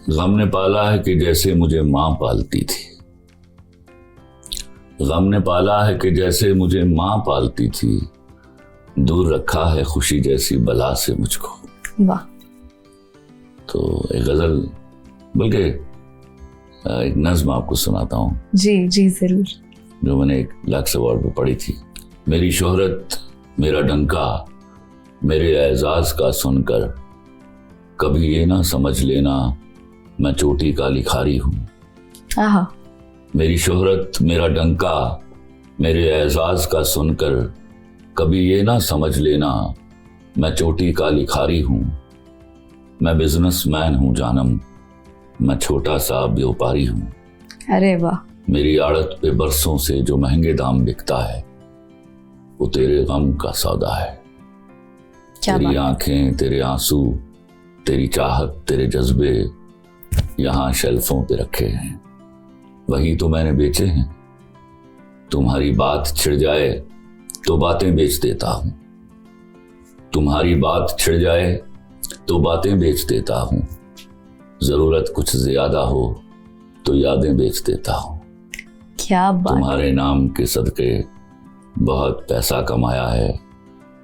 गम ने पाला है कि जैसे मुझे माँ पालती थी। गम ने पाला है कि जैसे मुझे माँ पालती थी। दूर रखा है खुशी जैसी बला से मुझको। वाह। तो एक गजल, बल्कि एक नज्म आपको सुनाता हूँ। जी जी जरूर। जो मैंने एक लक्स अवार्ड पे पढ़ी थी। मेरी शोहरत मेरा डंका, मेरे एजाज का सुनकर कभी ये ना समझ लेना मैं चोटी का लिखारी हूँ। आहा। मेरी शोहरत मेरा डंका, मेरे एजाज का सुनकर कभी ये ना समझ लेना मैं चोटी का लिखारी हूँ। मैं बिजनेसमैन हूँ जानम, मैं छोटा सा व्यापारी हूँ। अरे वाह। मेरी आड़त पे बरसों से जो महंगे दाम बिकता है वो तेरे गम का सौदा है। तेरी आंखें, तेरे आंसू, तेरी चाहत, तेरे जज्बे यहाँ शेल्फों पे रखे हैं, वही तो मैंने बेचे हैं। तुम्हारी बात छिड़ जाए तो बातें बेच देता हूँ। तुम्हारी बात छिड़ जाए तो बातें बेच देता हूँ। जरूरत कुछ ज्यादा हो तो यादें बेच देता हूँ। क्या बात। तुम्हारे नाम के सदके बहुत पैसा कमाया है।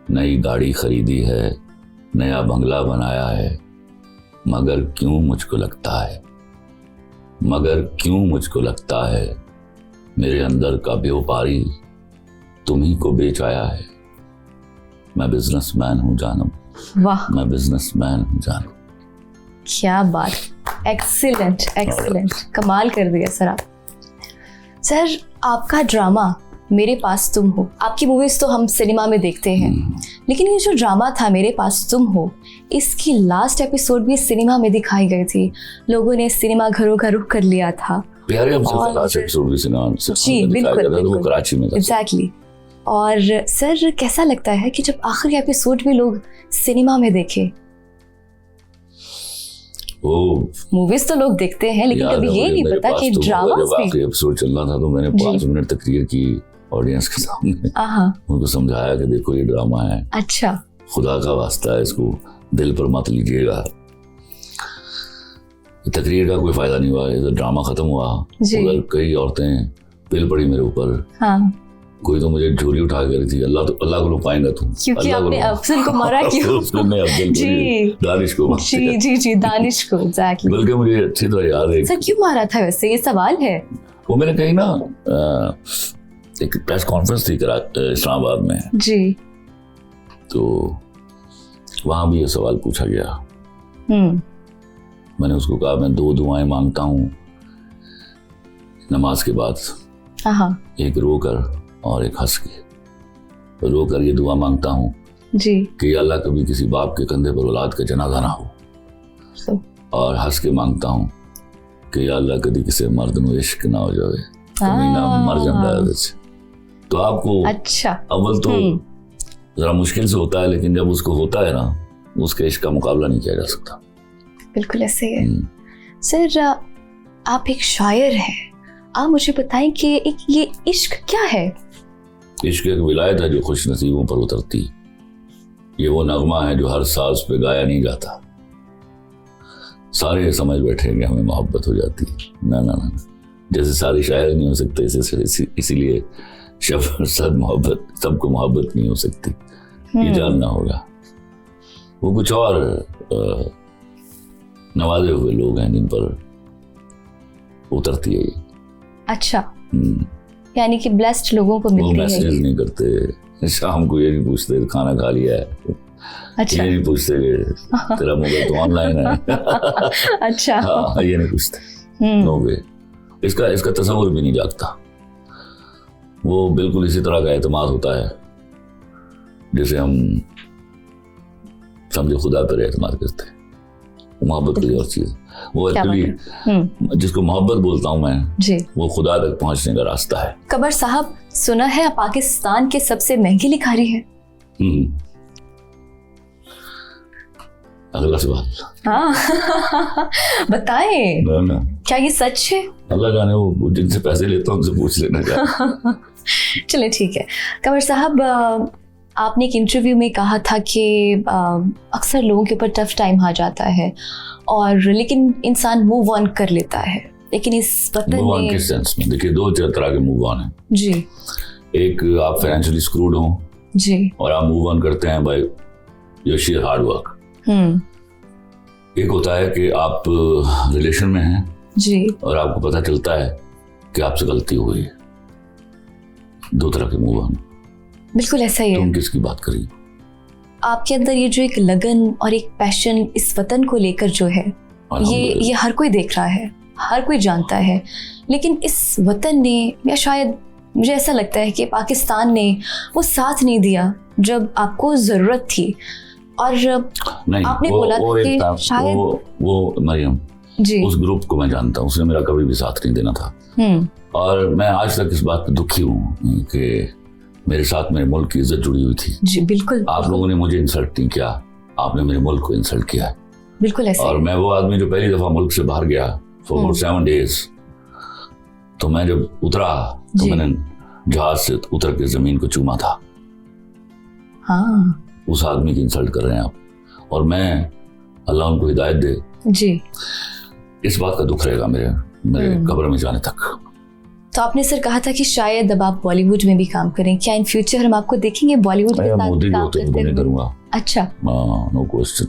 नई गाड़ी खरीदी है, नया बंगला बनाया है। मगर क्यों मुझको लगता है मेरे अंदर का व्यापारी तुम ही को बेच आया है। मैं बिजनेसमैन हूँ जानम। वाह। मैं बिजनेसमैन हूँ जानम। क्या बात। एक्सीलेंट एक्सीलेंट, कमाल कर दिया सर आप। सर आपका ड्रामा मेरे पास तुम हो, आपकी मूवीज तो हम सिनेमा में देखते हैं, लेकिन ये जो ड्रामा था मेरे पास तुम हो, इसकी लास्ट एपिसोड भी सिनेमा में दिखाई गई थी। लोगों ने सिनेमा घरों का रुख कर लिया था। प्यारे अब से लास्ट एपिसोड भी सिनेमा जी बिल्कुल कराची में। एग्जैक्टली। और सर कैसा लगता है कि जब आखिरी एपिसोड भी लोग सिनेमा में देखे? मूवीज तो लोग देखते हैं, लेकिन कभी ये नहीं पता कि ड्रामा जब आखिरी एपिसोड चल रहा था तो मैंने 5 मिनट तकरीर की ऑडियंस के सामने। उनको समझाया कि देखो ये ड्रामा है। अच्छा। खुदा का वास्ता है, इसको दिल पर मत लीजिएगा। तकरीर का कोई फायदा नहीं हुआ। ये ड्रामा खत्म हुआ, उधर कई औरतें पिल पड़ी मेरे ऊपर। हाँ। कोई तो मुझे झोली उठा कर थी। अल्लाह को लो पाएंगा तुम, क्योंकि आपने अफजल को मारा क्यों? उसको मैं अफजल को, दानिश को। जी दानिश को। एग्जैक्टली। बल्कि मुझे अच्छी तरह याद है। सर क्यों मारा था वैसे, ये सवाल है। वो मैंने कहीं ना एक प्रेस कॉन्फ्रेंस थी इस्लामाबाद में जी, तो वहां भी ये सवाल पूछा गया। मैंने उसको कहा मैं 2 दुआएं मांगता हूँ नमाज के बाद, एक रोकर और एक हंस के। रोकर ये दुआ मांगता हूँ जी कि अल्लाह कभी किसी बाप के कंधे पर औलाद का जनाजा ना हो, और हंस के मांगता हूँ कि अल्लाह कभी किसी मर्द में इश्क ना हो जाए, कभी ना मर जाए। तो आपको अच्छा अव्वल तो जरा मुश्किल से होता है, लेकिन जब उसको होता है ना, उसके इश्क का मुकाबला नहीं किया जा सकता। बिल्कुल ऐसे है। सर आप एक शायर हैं, आप मुझे बताएं कि ये इश्क क्या है? इश्क एक विलायत है जो खुश नसीबों पर उतरती। ये वो नगमा है जो हर सांस पे गाया नहीं जाता। सारे समझ बैठे कि हमें मोहब्बत हो जाती। ना ना ना, जैसे सारे शायर नहीं हो सकते, इसीलिए सब मोहब्बत, सबको मोहब्बत नहीं हो सकती। ये जानना होगा। वो कुछ और नवाजे हुए लोग हैं जिन पर उतरती है ये। अच्छा। यानी कि ब्लेस्ड लोगों को मिलती है। वो मैसेज नहीं करते, शाम को ये नहीं पूछते खाना खा लिया है। अच्छा। ये नहीं पूछते कि तेरा मोबाइल तो ऑनलाइन है। अच्छा। हाँ, ये नहीं पूछते। नो वे। इसका तस्वुर भी नहीं जागता। वो बिल्कुल इसी तरह का एतमाद होता है जैसे हम समझे खुदा पर एतमाद करते हैं। मोहब्बत की और चीज वो एक्चुअली जिसको मोहब्बत बोलता हूँ मैं जी, वो खुदा तक पहुंचने का रास्ता है। कमर साहब, सुना है आप पाकिस्तान के सबसे महंगे लिखारी हैं। अगला सवाल। हाँ। बताएं ना। क्या ये सच है? अल्लाह जाने, वो जिनसे पैसे लेता हूँ उनसे पूछ लेना। चले ठीक है। कमर साहब, आपने एक इंटरव्यू में कहा था कि अक्सर लोगों के ऊपर टफ टाइम आ जाता है और लेकिन इंसान मूव ऑन कर लेता है, लेकिन इस वतन मूव ऑन में किस सेंस में? देखिए, दो तरह के मूव ऑन है जी एक आप फाइनेंशियली स्क्रूड हो जी और आप मूव ऑन करते हैं by your share hard work. एक होता है कि आप रिलेशन में हैं जी और आपको पता चलता है कि आपसे गलती हो गई है। दो तरह के मूव ऑन। बिल्कुल ऐसा ही है। तुम किसकी बात करी? आपके अंदर ये जो एक लगन और एक पैशन इस वतन को लेकर जो है, ये हर कोई देख रहा है, हर कोई जानता है, लेकिन इस वतन ने, या शायद मुझे ऐसा लगता है कि पाकिस्तान ने वो साथ नहीं दिया जब आपको जरूरत थी। और नहीं, आपने बोला कि शायद वो मरियम जी उस ग्रुप को मैं जानता हूँ, उसने मेरा कभी भी साथ नहीं देना था। और मैं आज तक इस बात पे दुखी हूँ कि मेरे साथ मेरे मुल्क की इज्जत जुड़ी हुई थी। जी बिल्कुल। आप लोगों ने मुझे इंसल्ट नहीं किया, आपने मेरे मुल्क को इंसल्ट किया है। बिल्कुल ऐसा। और मैं वो आदमी जो पहली दफा मुल्क से बाहर गया फॉर 7 days, तो मैं जब उतरा तो मैंने जहाज से उतर के जमीन को चूमा था। हाँ, उस आदमी की इंसल्ट कर रहे हैं आप, और मैं, अल्लाह उनको हिदायत दे जी, इस बात का दुख रहेगा मेरे कब्र में जाने तक। तो आपने सर कहा था कि शायद अब आप बॉलीवुड में भी काम करें, क्या इन फ्यूचर हम आपको देखेंगे बॉलीवुड के साथ मोदी काम को तो करते नहीं हुए? करूंगा। अच्छा। No question.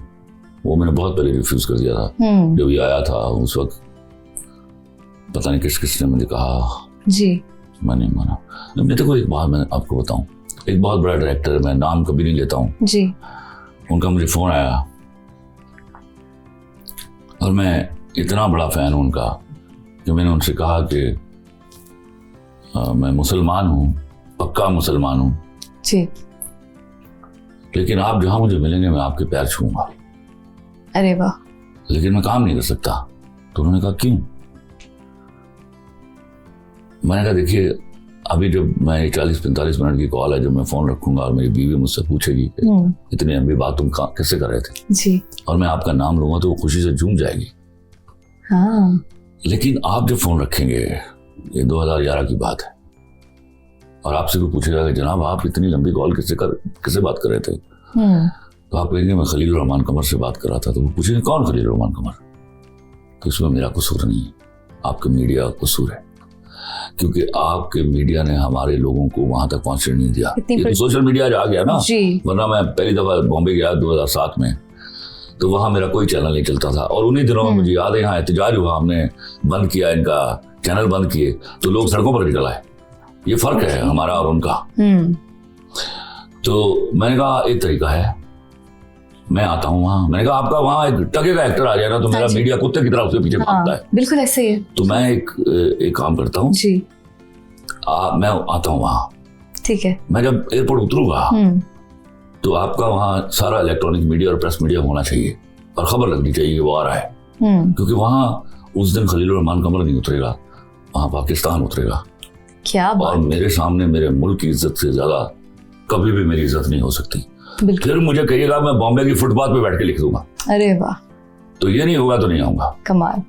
वो मैंने बहुत पहले रिफ्यूज कर दिया था। जब ये आया था उस वक्त पता नहीं किसने मुझे कहा, जी मैं नहीं माना। मैं देखो, एक बात मैं आपको बताऊं, एक बहुत बड़ा डायरेक्टर, मैं नाम कभी नहीं लेता हूं जी, उनका मुझे फोन आया और मैं इतना बड़ा फैन हूं उनका कि मैंने उनसे कहा कि मैं मुसलमान हूं, पक्का मुसलमान हूं, जी, लेकिन आप जहां मुझे मिलेंगे मैं आपके पैर छूंगा। अरे वाह। लेकिन मैं काम नहीं कर सकता। तो उन्होंने कहा क्यों? मैंने कहा देखिए, अभी जब मैं 40-45 मिनट की कॉल है, जब मैं फोन रखूंगा और मेरी बीवी मुझसे पूछेगी कि इतनी लंबी बात तुम कैसे कर रहे थे जी, और मैं आपका नाम लूंगा तो वो खुशी से झूम जाएगी। हाँ। लेकिन आप जब फोन रखेंगे, ये 2011 की बात है, और आपसे कोई पूछेगा कि जनाब आप इतनी लंबी कॉल किससे बात कर रहे थे, तो आप कहेंगे मैं खलील रहमान कमर से बात कर रहा था। तो वो पूछेंगे कौन खलील रहमान कमर? तो इसमें मेरा कसूर नहीं है, आपके मीडिया का कसूर है, क्योंकि आपके मीडिया ने हमारे लोगों को वहां तक पहुंचने नहीं दिया। तो सोशल मीडिया आ गया ना, वरना मैं पहली दफा बॉम्बे गया 2007 में, तो वहां मेरा कोई चैनल नहीं चलता था। और उन्हीं दिनों में मुझे याद है यहाँ एहतजाज हुआ, हमने बंद किया, इनका चैनल बंद किए, तो लोग सड़कों पर निकल आए। ये फर्क है हमारा और उनका। तो मैंने कहा एक तरीका है, मैं आता हूँ वहां। मैंने कहा आपका वहां एक टके का एक्टर आ जाए ना तो मेरा मीडिया कुत्ते की तरह उसके पीछे भागता है। बिल्कुल ऐसे ही है। तो मैं एक काम करता हूँ जी, मैं आता हूँ वहां। ठीक है। मैं जब एयरपोर्ट उतरूंगा तो आपका वहां सारा इलेक्ट्रॉनिक मीडिया और प्रेस मीडिया होना चाहिए और खबर लगनी चाहिए वो आ रहा है, क्योंकि वहां उस दिन खलील रहमान कमर नहीं उतरेगा, वहां पाकिस्तान उतरेगा। क्या बात। और मेरे सामने मेरे मुल्क की इज्जत से ज्यादा कभी भी मेरी इज्जत नहीं हो सकती। फिर मुझे कहिएगा मैं बॉम्बे की फुटपाथ पे बैठ के लिख दूंगा। अरे वाह। तो ये नहीं होगा तो नहीं आऊंगा। कमाल।